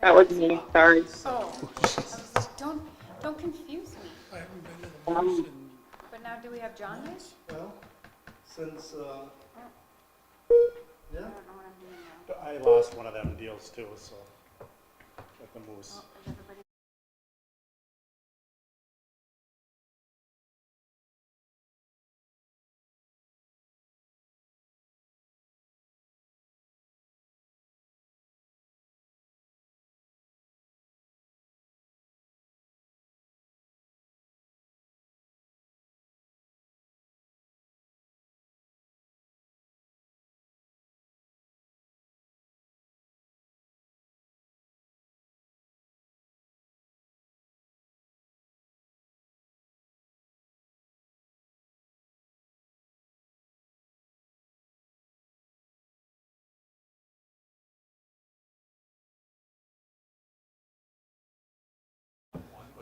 That was me, sorry. Oh, don't confuse me. I haven't been to the moose in But now do we have John here? Well, since, yeah, I don't know what I'm doing now. I lost one of them deals too, so, at the moose. Oh, is everybody?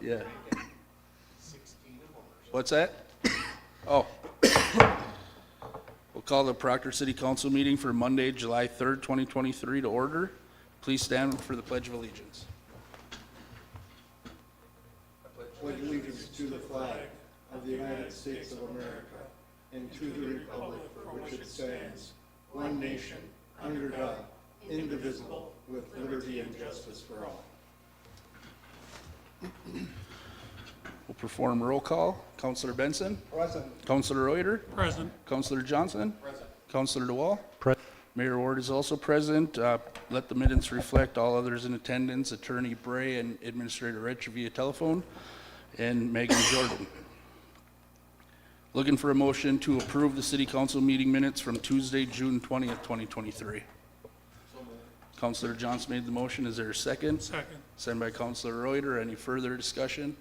Yeah. What's that? Oh. We'll call the Proctor City Council meeting for Monday, July 3rd, 2023 to order. Please stand for the Pledge of Allegiance. pledge allegiance to the flag of the United States of America and to the republic for which it stands, one nation, under God, indivisible, with liberty and justice for all. We'll perform roll call. Councillor Benson? Present. Councillor Reuter? present. Councillor Johnson? Present. Councillor DeWall? Present. Mayor Ward is also present. Let the minutes reflect all others in attendance, Attorney Bray and Administrator Rich via telephone, and Megan Jordan. Looking for a motion to approve the City Council meeting minutes from Tuesday, June 20th, 2023. Councillor Johnson made the motion. Is there a second? Second. Second by Councillor Reuter. Any further discussion?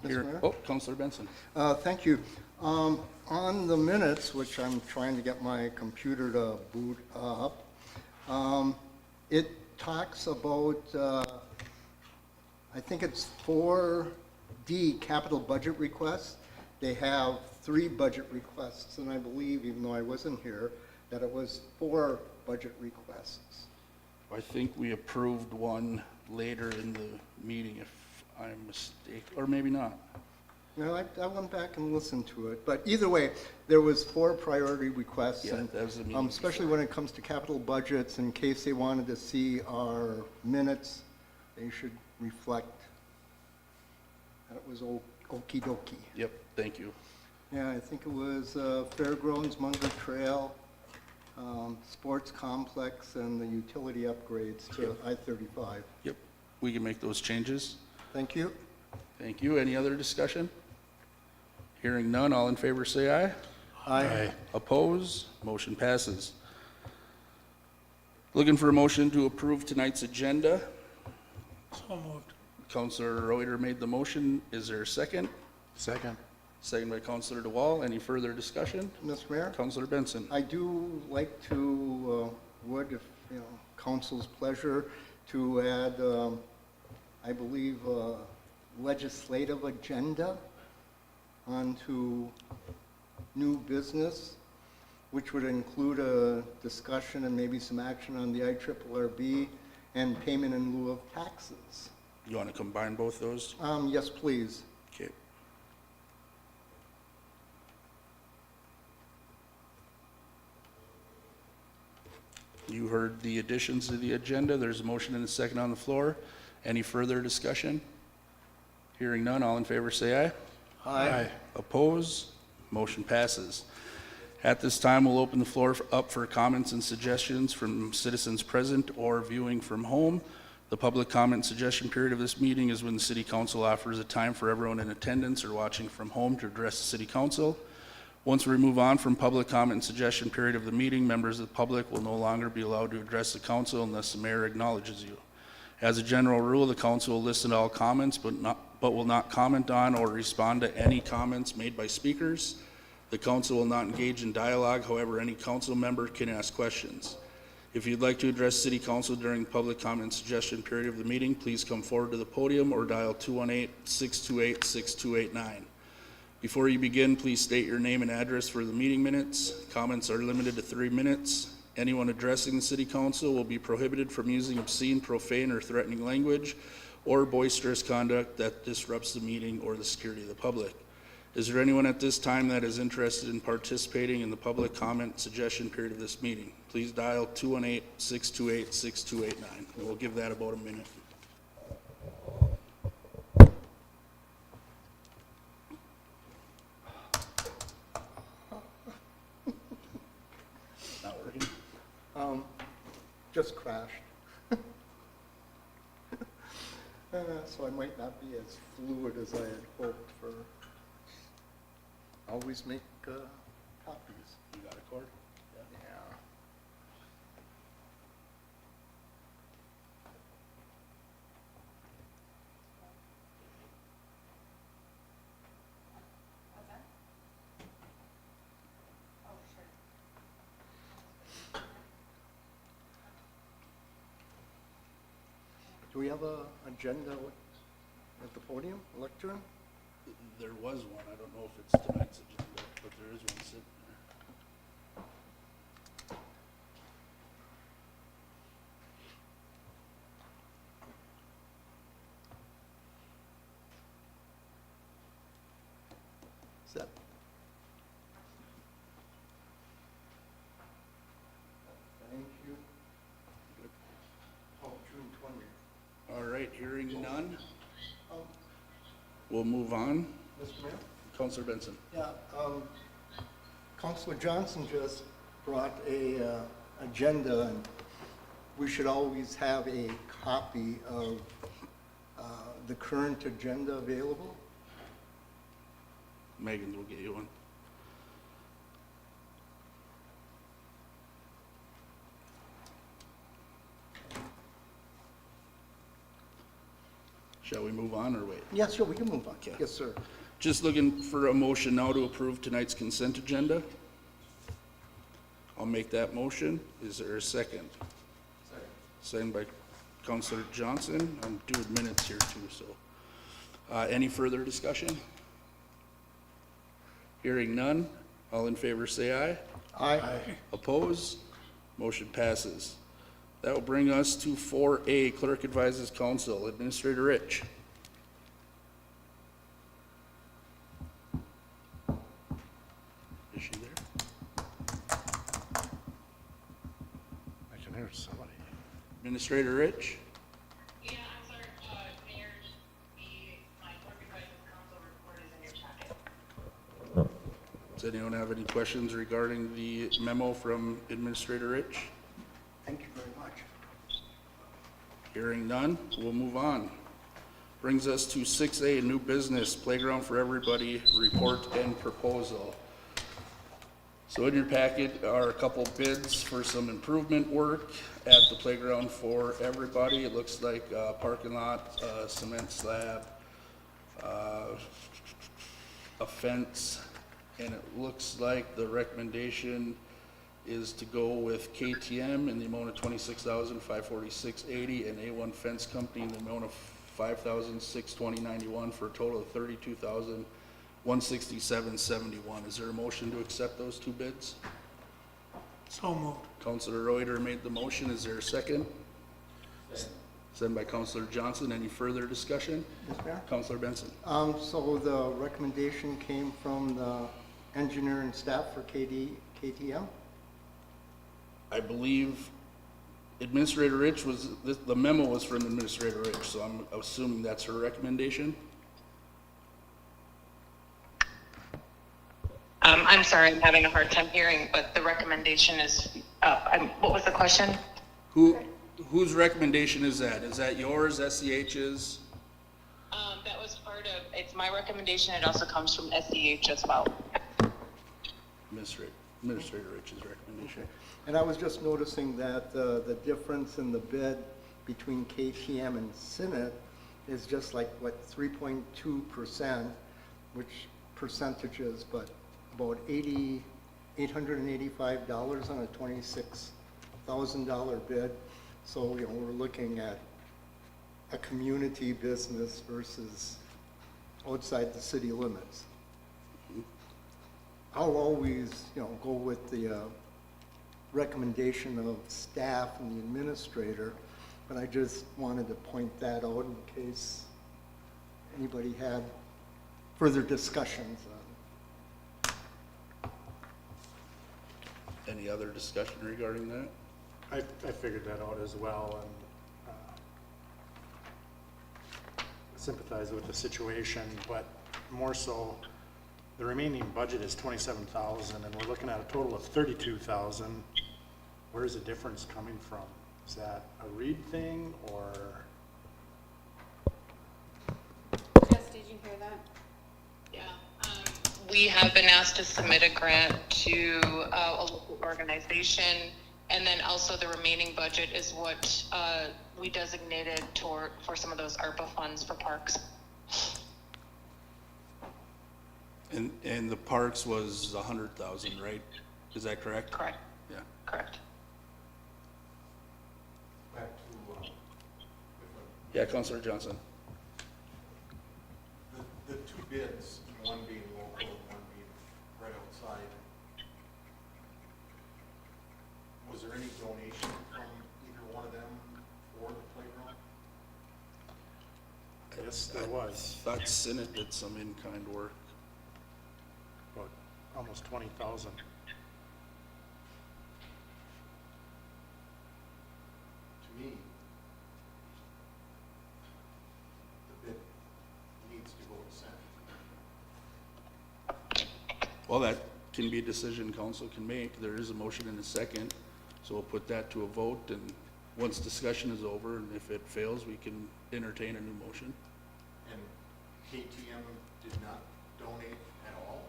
Mr. Mayor? Oh, Councillor Benson. Thank you. On the minutes, which I'm trying to get my computer to boot up, it talks about, I think it's 4D capital budget requests. They have 3 budget requests, and I believe, even though I wasn't here, that it was 4 budget requests. I think we approved one later in the meeting, if I'm mistaken, or maybe not. No, I went back and listened to it, but either way, there was 4 priority requests. Yeah, and, that was the meeting especially when it comes to capital budgets, in case they wanted to see our minutes, they should reflect that it was okey dokey. Yep, thank you. Yeah, I think it was Fairgrounds, Munger Trail, Sports Complex, and the utility upgrades to I-35. Yep, we can make those changes. Thank you. Thank you. Any other discussion? Hearing none, all in favor say aye. Aye. Oppose? Motion passes. Looking for a motion to approve tonight's agenda. So moved. Councillor Reuter made the motion. Is there a second? Second. Second by Councillor DeWall. Any further discussion? Mr. Mayor? Councillor Benson. I do like to, if, council's pleasure, to add, I believe, legislative agenda onto new business, which would include a discussion and maybe some action on the IRRB and payment in lieu of taxes. You want to combine both those? Yes, please. Okay. You heard the additions to the agenda. There's a motion and a second on the floor. Any further discussion? Hearing none, all in favor say aye. Aye. Oppose? Motion passes. At this time, we'll open the floor up for comments and suggestions from citizens present or viewing from home. The public comment and suggestion period of this meeting is when the City Council offers a time for everyone in attendance or watching from home to address the City Council. Once we move on from public comment and suggestion period of the meeting, members of the public will no longer be allowed to address the council unless the mayor acknowledges you. As a general rule, the council will listen to all comments, but will not comment on or respond to any comments made by speakers. The council will not engage in dialogue. However, any council member can ask questions. If you'd like to address City Council during the public comment and suggestion period of the meeting, please come forward to the podium or dial 218-628-6289. Before you begin, please state your name and address for the meeting minutes. Comments are limited to 3 minutes, Anyone addressing the city council will be prohibited from using obscene, profane, or threatening language or boisterous conduct that disrupts the meeting or the security of the public. Is there anyone at this time that is interested in participating in the public comment suggestion period of this meeting? Please dial 218-628-6289, and we'll give that about a minute. Not working. Just crashed. So I might not be as fluid as I had hoped for. Always make copies. You got a cord? Yeah. What's that? Oh, sure. Do we have a agenda at the podium, lectern? There was one, I don't know if it's tonight's agenda, but there is one sitting there. Is that? Thank you. Oh, June 20th. All right, hearing none, Um, we'll move on. Mr. Mayor? Counselor Benson. Yeah, Counselor Johnson just brought a agenda, and we should always have a copy of the current agenda available. Megan will get you one. Shall we move on or wait? Yes, sure, we can move on. Okay. Yes, sir. Just looking for a motion now to approve tonight's consent agenda. I'll make that motion. Is there a second? Second by Counselor Johnson. I'm doing minutes here too, so. Any further discussion? Hearing none. All in favor say aye. Aye. Oppose? Motion passes. That will bring us to 4A, Clerk Advises Council. Administrator Rich. Is she there? I can hear somebody. Administrator Rich? Yeah, I'm sorry, Mayor, my clerk advises council report is in your packet. Does anyone have any questions regarding the memo from Administrator Rich? Thank you very much. Hearing none, we'll move on. Brings us to 6A, New Business, Playground for Everybody, Report and Proposal. So in your packet are a couple bids for some improvement work at the Playground for Everybody. It looks like a parking lot, cement slab, a fence, and it looks like the recommendation is to go with KTM in the amount of $26,546.80 and A1 Fence Company in the amount of $5,620.91 for a total of $32,167.71. Is there a motion to accept those two bids? So moved. Councilor Reuter made the motion. Is there a second? Second by Councilor Johnson. Any further discussion? Mr. Mayor? Councilor Benson. So the recommendation came from the engineer and staff for KTM? I believe Administrator Rich the memo was from Administrator Rich, so I'm assuming that's her recommendation. I'm sorry, I'm having a hard time hearing, but the recommendation is, what was the question? Whose recommendation is that? Is that yours, SCH's? That was part of, it's my recommendation, it also comes from SEH as well. Administrator Rich's recommendation. And I was just noticing that the difference in the bid between KTM and Sinnet is just like, what, 3.2%, which percentages, but about $885 on a $26,000 bid. So, you know, we're looking at a community business versus outside the city limits. I'll always, you know, go with the recommendation of staff and the administrator, but I just wanted to point that out in case anybody had further discussions on. Any other discussion regarding that? I figured that out as well, and sympathize with the situation, but more so, the remaining budget is 27,000, and we're looking at a total of 32,000. Where's the difference coming from? Is that a Reed thing, or? Jess, did you hear that? Yeah, we have been asked to submit a grant to a local organization, and then also the remaining budget is what we designated for some of those ARPA funds for parks. And the parks was 100,000, right? Is that correct? Correct, Yeah. correct. Back to, Yeah, Councilor Johnson. the two bids, one being local and one being right outside. Was there any donation from either one of them for the playground? Yes, there was, Thought Senate did some in-kind work. about almost 20,000. To me, the bid needs to go to Senate. Well, that can be a decision council can make. There is a motion and a second, so we'll put that to a vote, and once discussion is over, and if it fails, we can entertain a new motion. And KTM did not donate at all?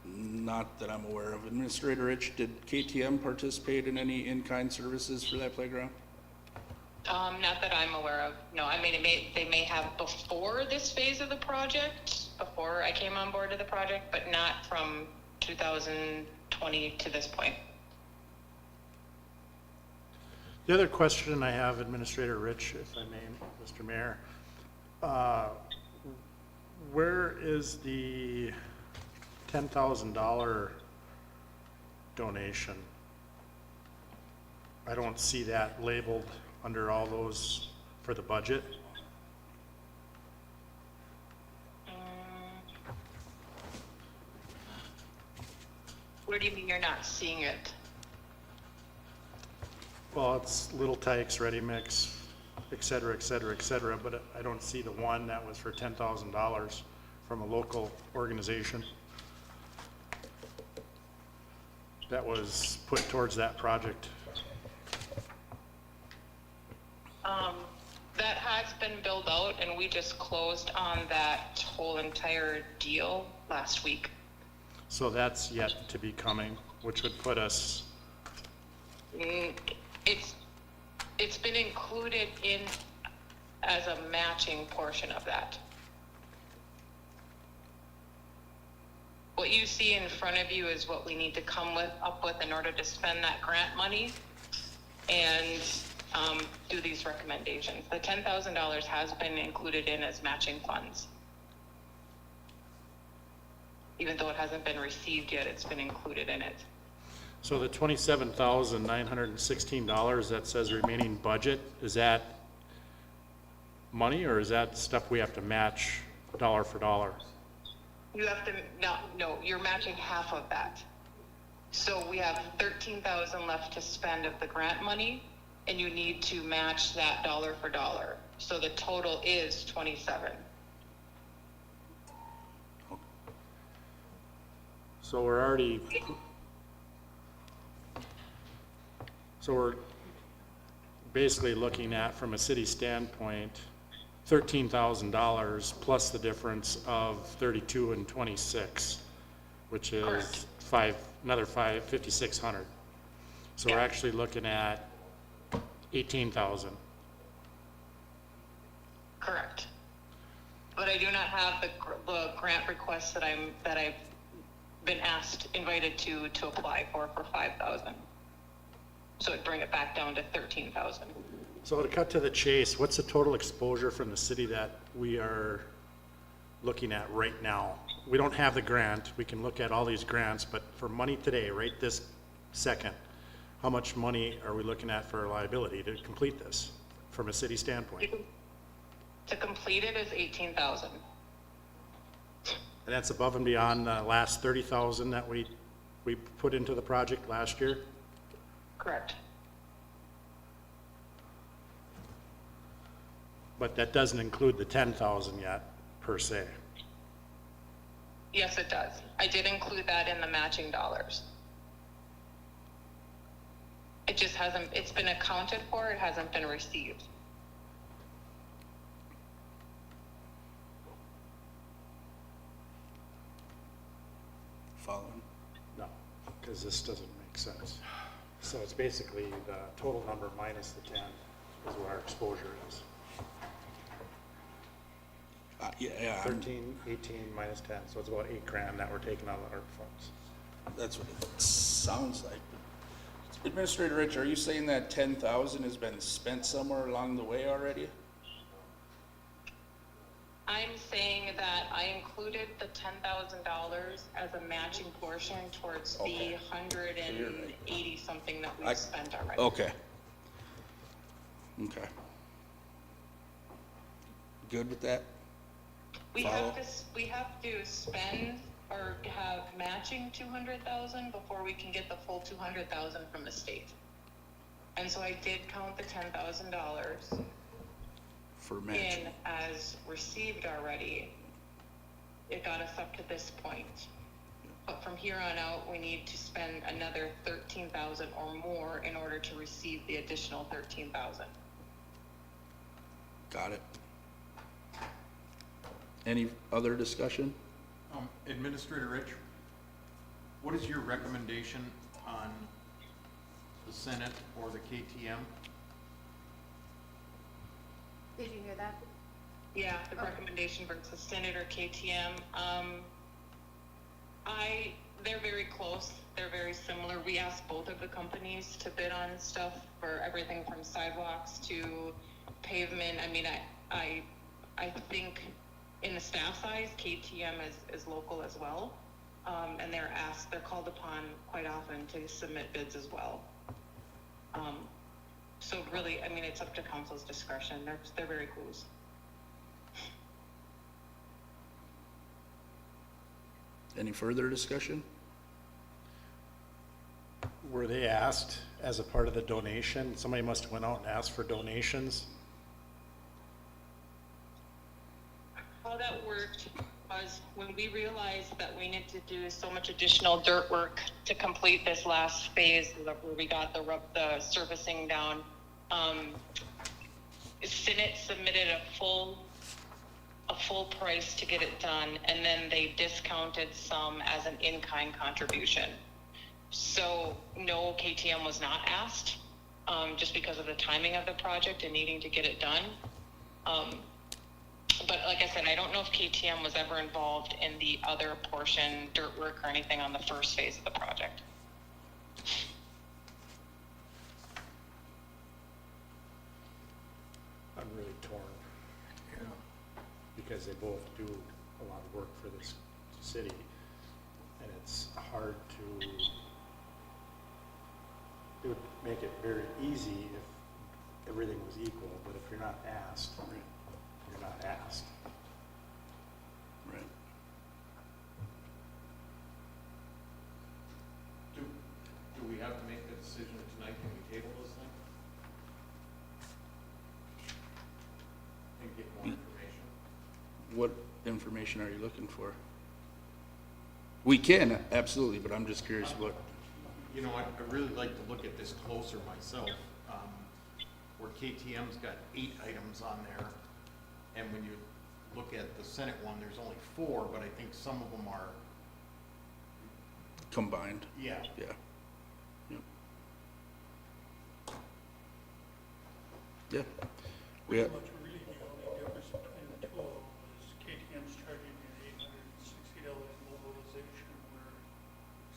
Not that I'm aware of. Administrator Rich, did KTM participate in any in-kind services for that playground? Not that I'm aware of. No, I mean, they may have before this phase of the project, before I came on board to the project, but not from 2020 to this point. The other question I have, Administrator Rich, if I may, Mr. Mayor, where is the $10,000 donation? I don't see that labeled under all those for the budget. Where do you mean you're not seeing it? Well, it's Little Tykes, Ready Mix, et cetera, et cetera, et cetera, but I don't see the one that was for $10,000 from a local organization that was put towards that project. That has been billed out, and we just closed on that whole entire deal last week. So that's yet to be coming, which would put us, It's been included in as a matching portion of that. What you see in front of you is what we need to come up with in order to spend that grant money and do these recommendations. The $10,000 has been included in as matching funds. Even though it hasn't been received yet, it's been included in it. so the $27,916 that says remaining budget, is that money or is that stuff we have to match dollar for dollar? You have to, no, you're matching half of that. So we have 13,000 left to spend of the grant money, and you need to match that dollar for dollar. So the total is 27. So we're already, so we're basically looking at, from a city standpoint, $13,000 plus the difference of 32 and 26, which is another 5,600. So we're Yeah. actually looking at 18,000. Correct. But I do not have the grant request that I've been invited to apply for 5,000. So it'd bring it back down to 13,000. So to cut to the chase, what's the total exposure from the city that we are looking at right now? We don't have the grant. We can look at all these grants, but for money today, right this Second, how much money are we looking at for liability to complete this from a city standpoint? To complete it is 18,000. And that's above and beyond the last 30,000 that we put into the project last year? Correct. But that doesn't include the 10,000 yet, per se. Yes, it does. I did include that in the matching dollars. It just hasn't, it's been accounted for, it hasn't been received. Following? No, because this doesn't make sense. So it's basically the total number minus the 10 is what our exposure is. Yeah, 13, 18 minus 10, so it's about 8 grand that we're taking out of our funds. that's what it sounds like. Administrator Rich, are you saying that 10,000 has been spent somewhere along the way already? I'm saying that I included the $10,000 as a matching portion towards the Okay. 180 something that I- we've spent already. Okay. Okay. Good with that? We Follow. we have to spend or have matching 200,000 before we can get the full 200,000 from the state. And so I did count the $10,000 For matching? in as received already. It got us up to this point. But from here on out, we need to spend another 13,000 or more in order to receive the additional 13,000. Got it. Any other discussion? Administrator Rich, what is your recommendation on the Senate or the KTM? Did you hear that? Yeah, the Okay. recommendation versus Senate or KTM. They're very close. They're very similar. We asked both of the companies to bid on stuff for everything from sidewalks to pavement. I mean, I think in the staff size, KTM is local as well. And they're called upon quite often to submit bids as well. So really, I mean, it's up to council's discretion. They're very close. Any further discussion? Were they asked as a part of the donation? Somebody must have went out and asked for donations. How that worked was when we realized that we needed to do so much additional dirt work to complete this last phase where we got the surfacing down, Senate submitted a full price to get it done, and then they discounted some as an in-kind contribution. So no, KTM was not asked, just because of the timing of the project and needing to get it done. But like I said, I don't know if KTM was ever involved in the other portion, dirt work or anything on the first phase of the project. I'm really torn. Because they both do a lot of work for this city, and it's hard to, it would make it very easy if everything was equal, but if you're not asked, you're not asked. Right. Do we have to make the decision tonight? Can we table this thing? And get more information? What information are you looking for? We can, absolutely, but I'm just curious what, You know, I'd really like to look at this closer myself, where KTM's got 8 items on there, and when you look at the Senate one, there's only 4, but I think some of them are, combined, yeah. yeah. Yep. Yeah. We Pretty have, much really the only difference between the two of them is KTM's charging an $860 mobilization where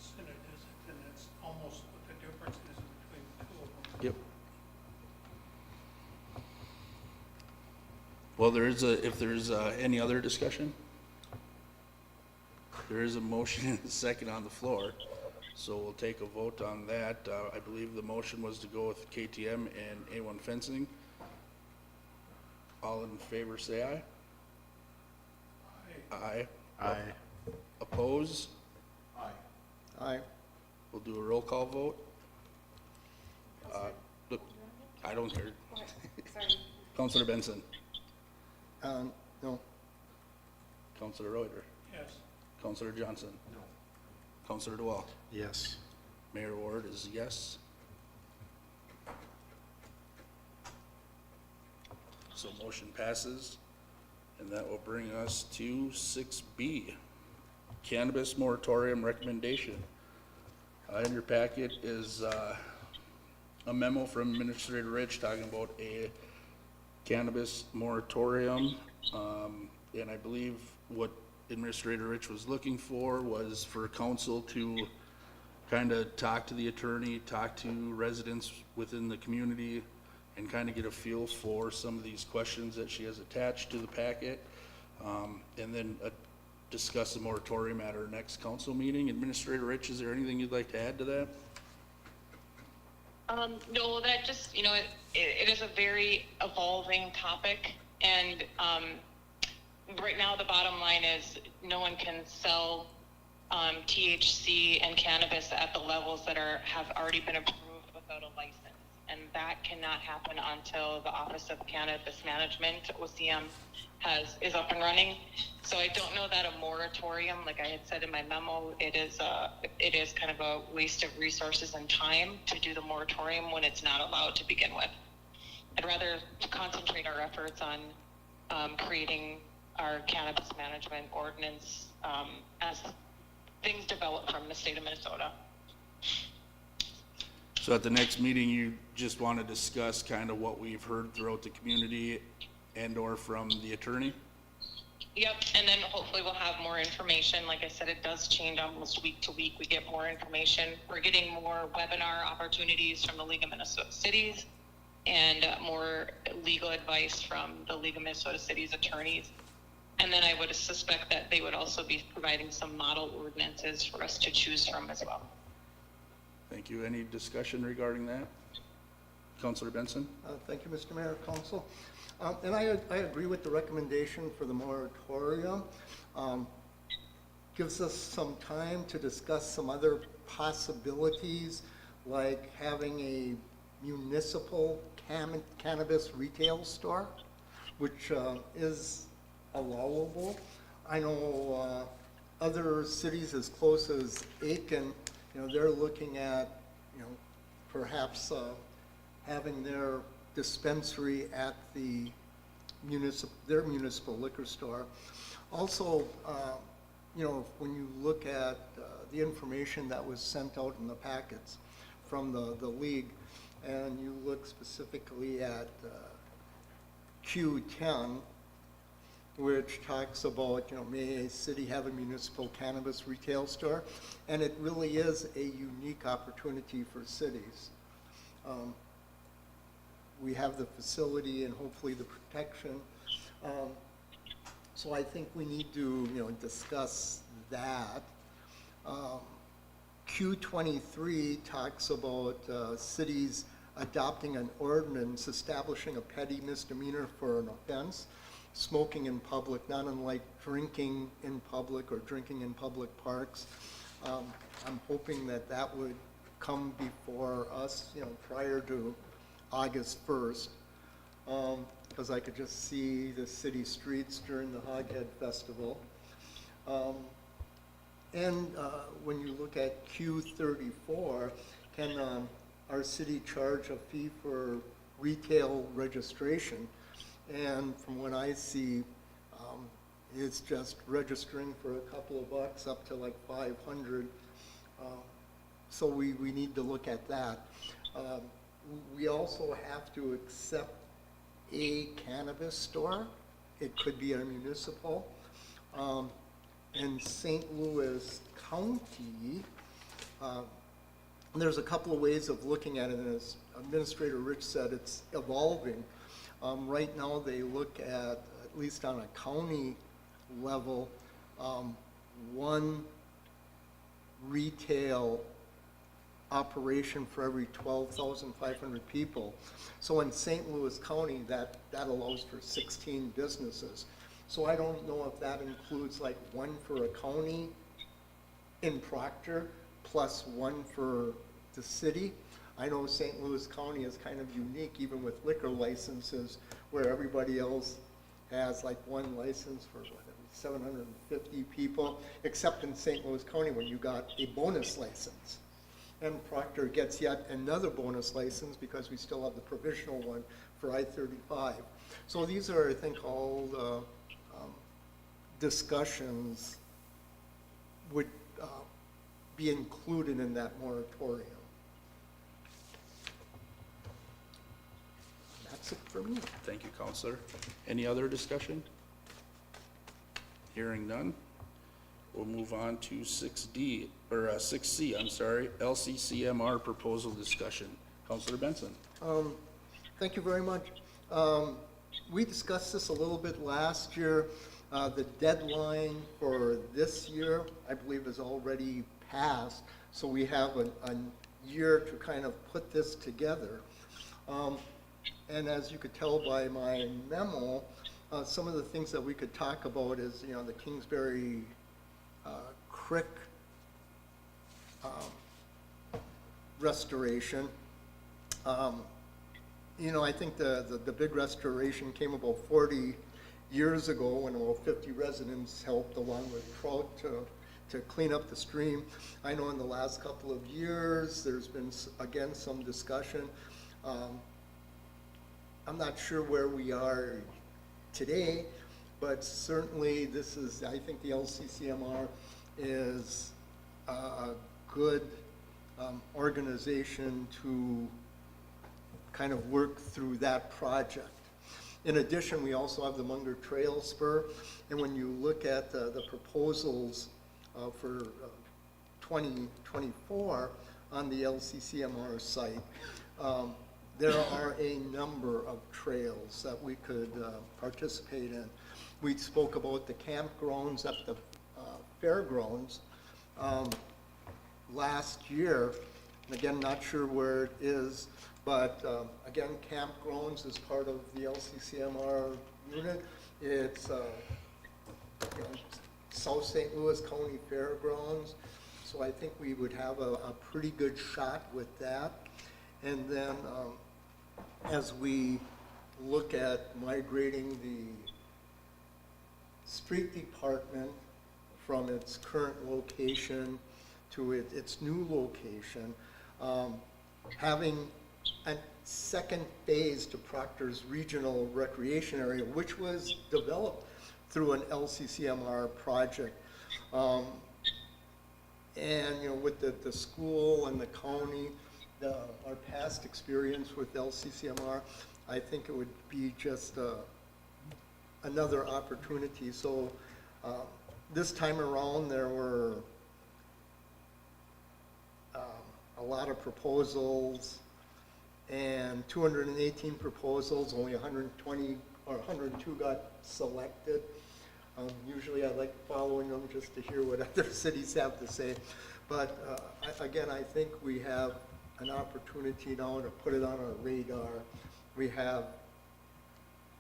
Senate isn't, and that's almost what the difference is between the two of them. yep. Well, if there's any other discussion? There is a motion and a second on the floor. So we'll take a vote on that. I believe the motion was to go with KTM and A1 fencing. All in favor, say aye. Aye. Aye. Oppose? Aye. Aye. We'll do a roll call vote. Look, I don't care. Sorry. Counselor Benson, No. Counselor Reuter, Yes. Counselor Johnson, No. Counselor DeWalt. Yes. Mayor Ward is yes. So motion passes, and that will bring us to 6B, cannabis moratorium recommendation. In your packet is a memo from Administrator Rich talking about a cannabis moratorium. And I believe what Administrator Rich was looking for was for council to kind of talk to the attorney, talk to residents within the community, and kind of get a feel for some of these questions that she has attached to the packet. And then discuss the moratorium at our next council meeting. Administrator Rich, is there anything you'd like to add to that? No, that just, it is a very evolving topic, and right now the bottom line is no one can sell THC and cannabis at the levels that have already been approved without a license, and that cannot happen until the Office of Cannabis Management, OCM, is up and running. So I don't know that a moratorium, like I had said in my memo, it is kind of a waste of resources and time to do the moratorium when it's not allowed to begin with. I'd rather concentrate our efforts on creating our cannabis management ordinance as things develop from the state of Minnesota. So at the next meeting, you just want to discuss kind of what we've heard throughout the community and or from the attorney? Yep, and then hopefully we'll have more information. Like I said, it does change almost week to week. We get more information. We're getting more webinar opportunities from the League of Minnesota Cities and more legal advice from the League of Minnesota Cities attorneys. And then I would suspect that they would also be providing some model ordinances for us to choose from as well. Thank you. Any discussion regarding that? Councilor Benson? Thank you, Mr. Mayor, Council. And I agree with the recommendation for the moratorium. Gives us some time to discuss some other possibilities, like having a municipal cannabis retail store, which is allowable. I know other cities as close as Aiken, they're looking at, perhaps having their dispensary at their municipal liquor store. Also, when you look at the information that was sent out in the packets from the league, and you look specifically at Q10, which talks about, may a city have a municipal cannabis retail store? And it really is a unique opportunity for cities. We have the facility and hopefully the protection. So I think we need to, discuss that. Q23 talks about cities adopting an ordinance establishing a petty misdemeanor for an offense, smoking in public, not unlike drinking in public or drinking in public parks. I'm hoping that would come before us, prior to August 1st, because I could just see the city streets during the Hoghead Festival. And when you look at Q34, can our city charge a fee for retail registration? And from what I see, it's just registering for a couple of bucks up to like 500. So we need to look at that. We also have to accept a cannabis store. It could be a municipal. In St. Louis County, there's a couple of ways of looking at it, and as Administrator Rich said, it's evolving. Right now they look at least on a county level, one retail operation for every 12,500 people. So in St. Louis County, that allows for 16 businesses. So I don't know if that includes like one for a county in Proctor, plus one for the city. I know St. Louis County is kind of unique, even with liquor licenses, where everybody else has like one license for what, 750 people, except in St. Louis County when you got a bonus license. And Proctor gets yet another bonus license because we still have the provisional one for I-35. So these are, I think, all the discussions would be included in that moratorium. That's it for me. Thank you, Counselor. Any other discussion? Hearing none, we'll move on to 6C, LCCMR proposal discussion. Counselor Benson. Thank you very much. We discussed this a little bit last year. The deadline for this year, I believe, is already passed, so we have a year to kind of put this together. And as you could tell by my memo, some of the things that we could talk about is, you know, the Kingsbury Creek restoration. You know, I think the big restoration came about 40 years ago when about 50 residents helped along with Trout to clean up the stream. I know in the last couple of years, there's been, again, some discussion. I'm not sure where we are today, but certainly this is, I think the LCCMR is a good organization to kind of work through that project. In addition, we also have the Munger Trail Spur, and when you look at the proposals for 2024 on the LCCMR site, there are a number of trails that we could participate in. We spoke about the campgrounds at the fairgrounds last year. Again, not sure where it is, but again, campgrounds is part of the LCCMR unit. It's you know, South St. Louis County Fairgrounds, so I think we would have a pretty good shot with that. And then as we look at migrating the street department from its current location to its new location, having a second phase to Proctor's regional recreation area, which was developed through an LCCMR project. And, you know, with the school and the county, our past experience with LCCMR, I think it would be just another opportunity. So this time around, there were a lot of proposals, and 218 proposals, only 120 or 102 got selected. Usually I like following them just to hear what other cities have to say. But again, I think we have an opportunity now to put it on our radar. We have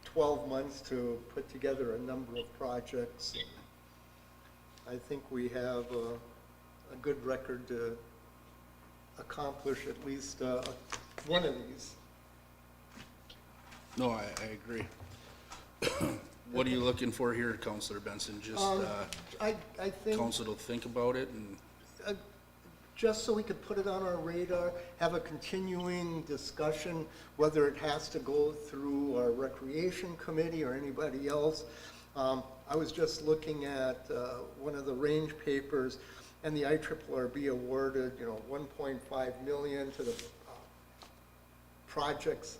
12 months to put together a number of projects. I think we have a good record to accomplish at least one of these. No, I agree. What are you looking for here, Counselor Benson? Just I think council to think about it and just so we could put it on our radar, have a continuing discussion, whether it has to go through our recreation committee or anybody else. I was just looking at one of the range papers, and the IRRB awarded, you know, 1.5 million to the projects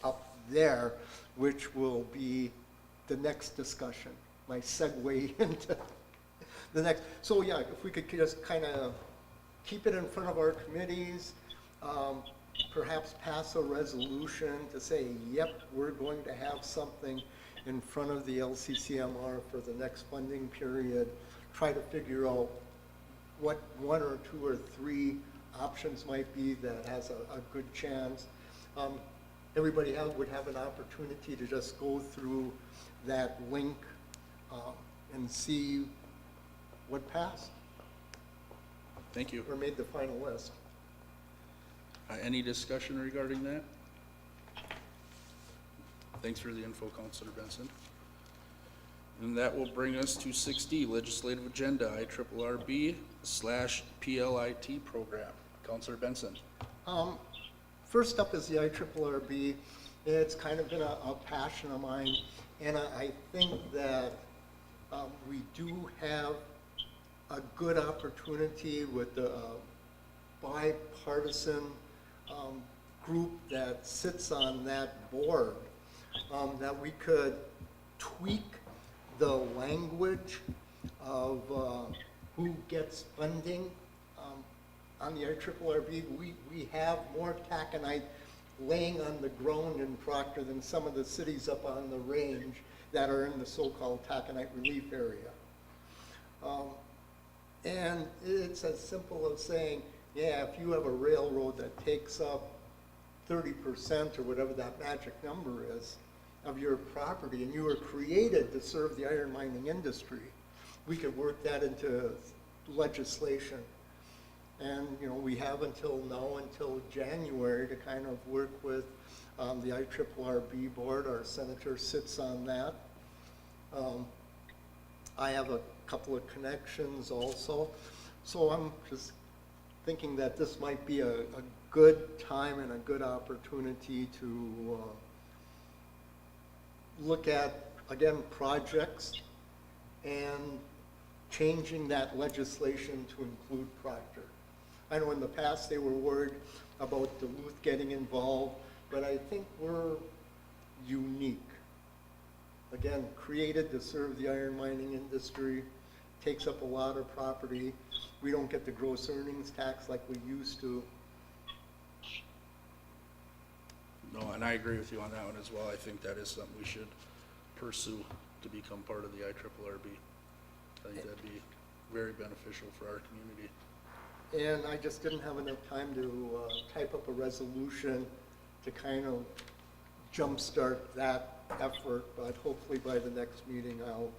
up there, which will be the next discussion, my segue into the next. So yeah, if we could just kind of keep it in front of our committees, perhaps pass a resolution to say, yep, we're going to have something in front of the LCCMR for the next funding period, try to figure out what one or two or three options might be that has a good chance. Everybody would have an opportunity to just go through that link and see what passed Thank you. or made the final list. Any discussion regarding that? Thanks for the info, Counselor Benson. And that will bring us to 6D, Legislative Agenda, IRRB/PLIT Program. Counselor Benson. First up is the IRRB. It's kind of been a passion of mine, and I think that we do have a good opportunity with the bipartisan group that sits on that board, that we could tweak the language of who gets funding on the IRRB. We have more taconite laying on the ground in Proctor than some of the cities up on the range that are in the so-called taconite relief area. And it's as simple as saying, yeah, if you have a railroad that takes up 30% or whatever that magic number is of your property, and you were created to serve the iron mining industry, we could work that into legislation. And, you know, we have until January to kind of work with the IRRB board. Our senator sits on that. I have a couple of connections also. So I'm just thinking that this might be a good time and a good opportunity to look at, again, projects and changing that legislation to include Proctor. I know in the past they were worried about Duluth getting involved, but I think we're unique. Again, created to serve the iron mining industry, takes up a lot of property. We don't get the gross earnings tax like we used to. No, and I agree with you on that one as well. I think that is something we should pursue to become part of the IRRB. I think that'd be very beneficial for our community. And I just didn't have enough time to type up a resolution to kind of jumpstart that effort, but hopefully by the next meeting I'll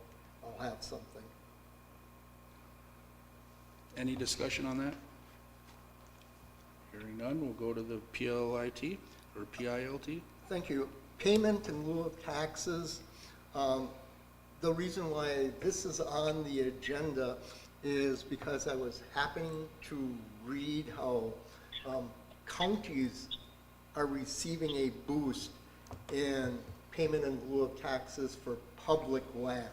have something. Any discussion on that? Hearing none, we'll go to the PLIT or PILT. Thank you. Payment in lieu of taxes. The reason why this is on the agenda is because I was happening to read how counties are receiving a boost in payment in lieu of taxes for public lands.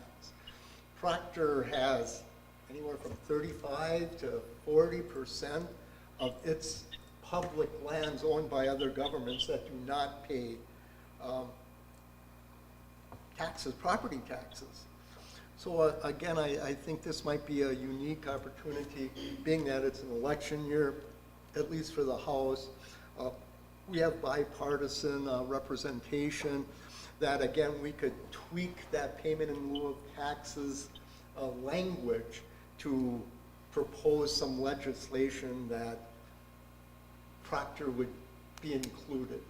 Proctor has anywhere from 35 to 40% of its public lands owned by other governments that do not pay taxes, property taxes. So again, I think this might be a unique opportunity, being that it's an election year, at least for the House. We have bipartisan representation that, again, we could tweak that payment in lieu of taxes language to propose some legislation that Proctor would be included.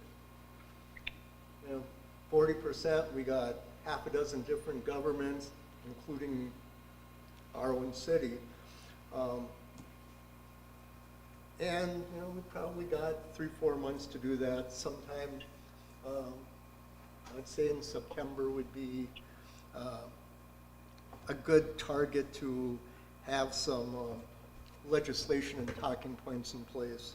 You know, 40%, we got half a dozen different governments, including our own city. And, you know, we probably got 3-4 months to do that. Sometime, I'd say in September would be a good target to have some legislation and talking points in place.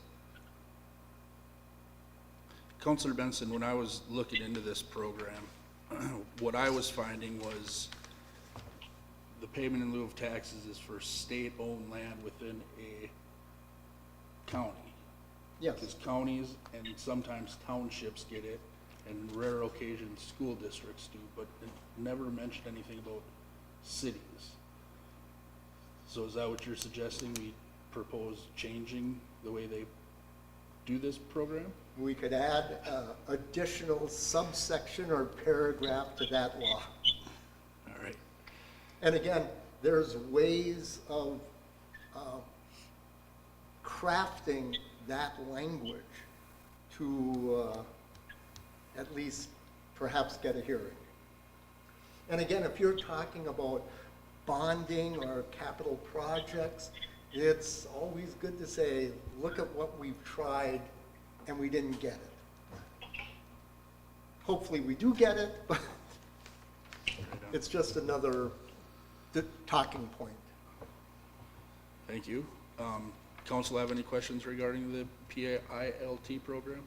Councilor Benson, when I was looking into this program, what I was finding was the payment in lieu of taxes is for state-owned land within a county. Yes. Because counties and sometimes townships get it, and rare occasions school districts do, but it never mentioned anything about cities. So is that what you're suggesting? We propose changing the way they do this program? We could add additional subsection or paragraph to that law. All right. And again, there's ways of crafting that language to at least perhaps get a hearing. And again, if you're talking about bonding or capital projects, it's always good to say, look at what we've tried and we didn't get it. Hopefully we do get it, but it's just another talking point. Thank you. Council have any questions regarding the PILT program?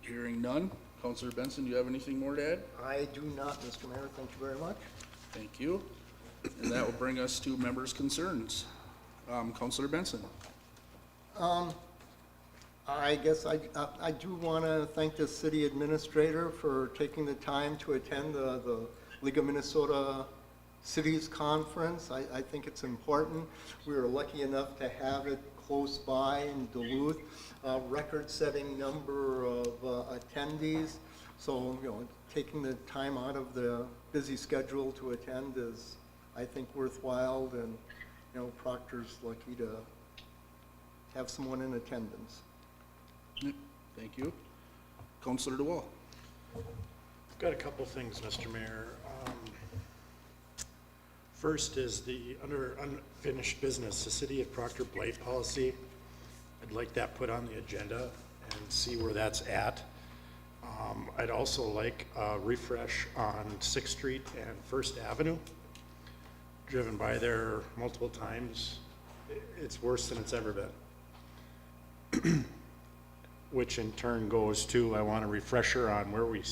Hearing none. Councilor Benson, do you have anything more to add? I do not, Mr. Mayor, thank you very much. Thank you. And that will bring us to members' concerns. Councilor Benson. I guess I do want to thank the city administrator for taking the time to attend the League of Minnesota Cities Conference. I think it's important. We were lucky enough to have it close by in Duluth. Record-setting number of attendees. So, taking the time out of the busy schedule to attend is, I think, worthwhile. And, Proctor's lucky to have someone in attendance. Thank you. Councilor DeWall. I've got a couple things, Mr. Mayor. First is the under unfinished business, the City of Proctor blight policy. I'd like that put on the agenda and see where that's at. I'd also like a refresh on 6th Street and First Avenue. Driven by there multiple times. It's worse than it's ever been. Which in turn goes to, I want a refresher on where we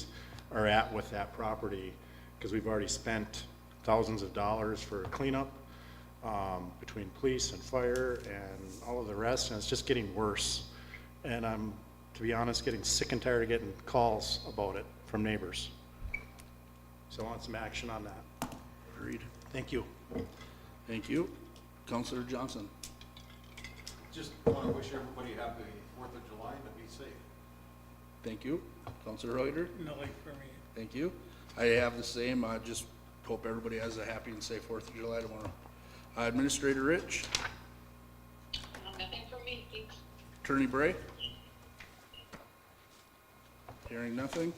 are at with that property, because we've already spent thousands of dollars for cleanup between police and fire and all of the rest, and it's just getting worse. And I'm, to be honest, getting sick and tired of getting calls about it from neighbors. So I want some action on that. Agreed. Thank you. Thank you. Councilor Johnson. Just want to wish everybody happy 4th of July and to be safe. Thank you. Councilor Reuter. Nothing for me. Thank you. I have the same. I just hope everybody has a happy and safe 4th of July tomorrow. Administrator Rich. Nothing for me, thanks. Attorney Bray. Hearing nothing.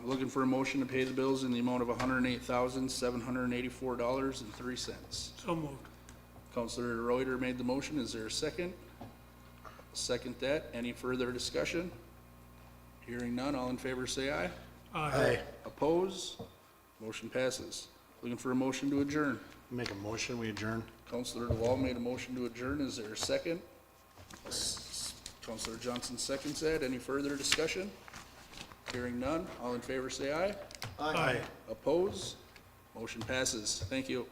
Looking for a motion to pay the bills in the amount of $108,784.03. So moved. Councilor Reuter made the motion. Is there a second? Second that. Any further discussion? Hearing none. All in favor say aye. Aye. Oppose? Motion passes. Looking for a motion to adjourn. Make a motion, we adjourn. Councilor DeWall made a motion to adjourn. Is there a second? Councilor Johnson seconds that. Any further discussion? Hearing none. All in favor say aye. Aye. Oppose? Motion passes. Thank you.